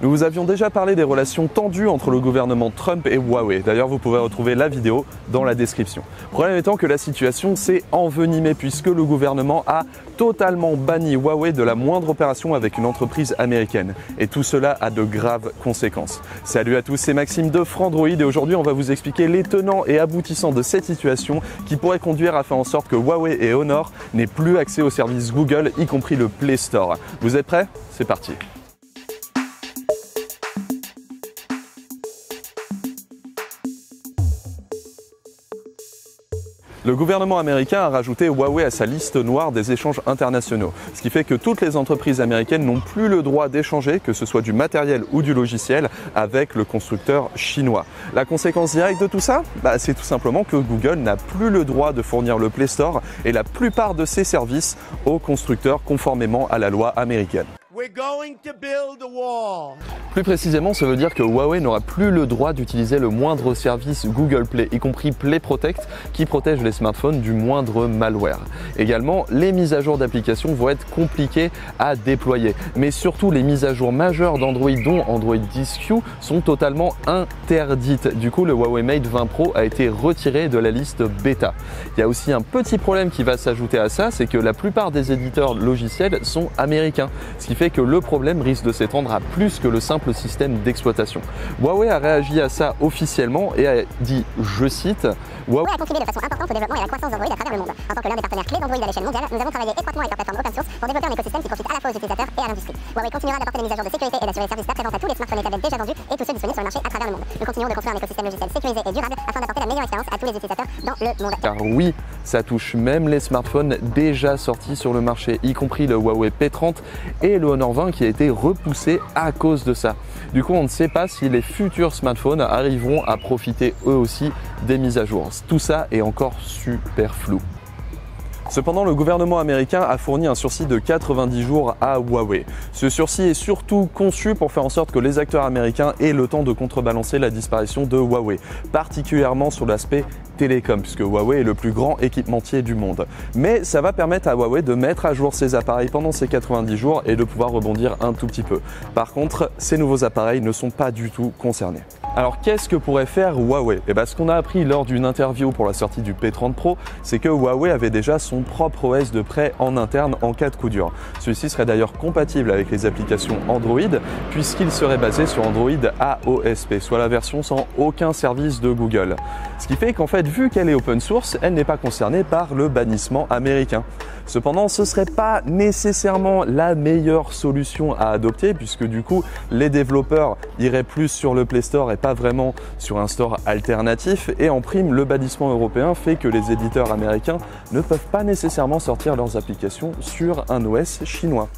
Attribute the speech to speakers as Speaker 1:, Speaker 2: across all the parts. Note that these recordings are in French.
Speaker 1: Nous vous avions déjà parlé des relations tendues entre le gouvernement Trump et Huawei. D'ailleurs, vous pouvez retrouver la vidéo dans la description. Le problème étant que la situation s'est envenimée puisque le gouvernement a totalement banni Huawei de la moindre opération avec une entreprise américaine. Et tout cela a de graves conséquences. Salut à tous, c'est Maxime de Frandroid et aujourd'hui on va vous expliquer les tenants et aboutissants de cette situation qui pourrait conduire à faire en sorte que Huawei et Honor n'aient plus accès aux services Google, y compris le Play Store. Vous êtes prêts? C'est parti. Le gouvernement américain a rajouté Huawei à sa liste noire des échanges internationaux, ce qui fait que toutes les entreprises américaines n'ont plus le droit d'échanger, que ce soit du matériel ou du logiciel, avec le constructeur chinois. La conséquence directe de tout ça, c'est tout simplement que Google n'a plus le droit de fournir le Play Store et la plupart de ses services aux constructeurs conformément à la loi américaine. Plus précisément, ça veut dire que Huawei n'aura plus le droit d'utiliser le moindre service Google Play, y compris Play Protect, qui protège les smartphones du moindre malware. Également, les mises à jour d'applications vont être compliquées à déployer, mais surtout les mises à jour majeures d'Android, dont Android 10Q, sont totalement interdites. Du coup, le Huawei Mate 20 Pro a été retiré de la liste bêta. Il y a aussi un petit problème qui va s'ajouter à ça, c'est que la plupart des éditeurs logiciels sont américains, ce qui fait que le problème risque de s'étendre à plus que le simple système d'exploitation. Huawei a réagi à ça officiellement et a dit, je cite,
Speaker 2: Huawei a contribué de façon importante au développement et à la croissance d'Android à travers le monde. En tant que l'un des partenaires clés d'Android à l'échelle mondiale, nous avons travaillé étroitement avec leur plateforme open source pour développer un écosystème qui profite à la fois aux utilisateurs et à l'industrie. Huawei continuera d'apporter des mises à jour de sécurité et d'assurer les services d'après-vente à tous les smartphones et tablettes déjà vendus et tous ceux disponibles sur le marché à travers le monde. Nous continuerons de construire un écosystème logiciel sécurisé et durable afin d'apporter la meilleure expérience à tous les utilisateurs dans le monde.
Speaker 1: Car oui, ça touche même les smartphones déjà sortis sur le marché, y compris le Huawei P30 et le Honor 20 qui a été repoussé à cause de ça. Du coup, on ne sait pas si les futurs smartphones arriveront à profiter eux aussi des mises à jour. Tout ça est encore super flou. Cependant, le gouvernement américain a fourni un sursis de 90 jours à Huawei. Ce sursis est surtout conçu pour faire en sorte que les acteurs américains aient le temps de contrebalancer la disparition de Huawei, particulièrement sur l'aspect télécom, puisque Huawei est le plus grand équipementier du monde. Mais ça va permettre à Huawei de mettre à jour ses appareils pendant ces 90 jours et de pouvoir rebondir un tout petit peu. Par contre, ces nouveaux appareils ne sont pas du tout concernés. Alors qu'est-ce que pourrait faire Huawei? Ce qu'on a appris lors d'une interview pour la sortie du P30 Pro, c'est que Huawei avait déjà son propre OS de prêt en interne en cas de coup dur. Celui-ci serait d'ailleurs compatible avec les applications Android puisqu'il serait basé sur Android AOSP, soit la version sans aucun service de Google. Ce qui fait qu'en fait, vu qu'elle est open source, elle n'est pas concernée par le bannissement américain. Cependant, ce ne serait pas nécessairement la meilleure solution à adopter puisque du coup, les développeurs iraient plus sur le Play Store et pas vraiment sur un store alternatif. Et en prime, le bannissement européen fait que les éditeurs américains ne peuvent pas nécessairement sortir leurs applications sur un OS chinois.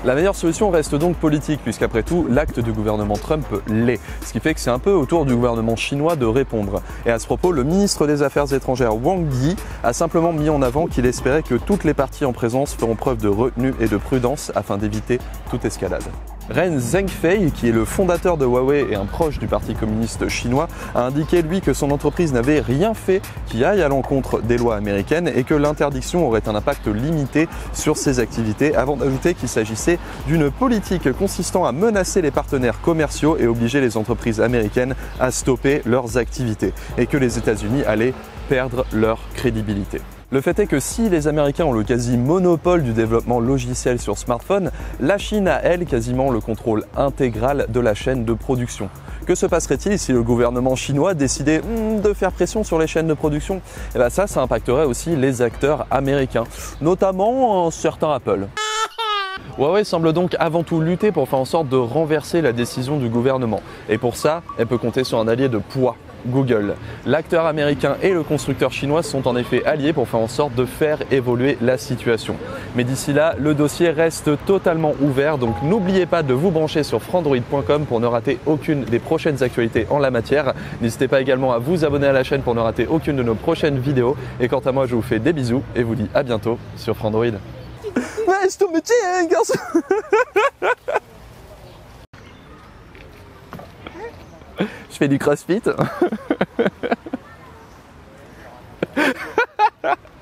Speaker 1: La meilleure solution reste donc politique, puisqu'après tout, l'acte du gouvernement Trump l'est. Ce qui fait que c'est un peu au tour du gouvernement chinois de répondre. Et à ce propos, le ministre des Affaires étrangères Wang Yi a simplement mis en avant qu'il espérait que toutes les parties en présence feront preuve de retenue et de prudence afin d'éviter toute escalade. Ren Zhengfei, qui est le fondateur de Huawei et un proche du Parti communiste chinois, a indiqué lui que son entreprise n'avait rien fait qui aille à l'encontre des lois américaines et que l'interdiction aurait un impact limité sur ses activités, avant d'ajouter qu'il s'agissait d'une politique consistant à menacer les partenaires commerciaux et obliger les entreprises américaines à stopper leurs activités et que les États-Unis allaient perdre leur crédibilité. Le fait est que si les Américains ont le quasi-monopole du développement logiciel sur smartphone, la Chine a, elle, quasiment le contrôle intégral de la chaîne de production. Que se passerait-il si le gouvernement chinois décidait de faire pression sur les chaînes de production? Ça impacterait aussi les acteurs américains, notamment un certain Apple. Huawei semble donc avant tout lutter pour faire en sorte de renverser la décision du gouvernement. Et pour ça, elle peut compter sur un allié de poids, Google. L'acteur américain et le constructeur chinois sont en effet alliés pour faire en sorte de faire évoluer la situation. Mais d'ici là, le dossier reste totalement ouvert, donc n'oubliez pas de vous brancher sur frandroid.com pour ne rater aucune des prochaines actualités en la matière. N'hésitez pas également à vous abonner à la chaîne pour ne rater aucune de nos prochaines vidéos. Et quant à moi, je vous fais des bisous et vous dis à bientôt sur Frandroid. Ouais, c'est ton métier, hein, garçon. Je fais du crossfit.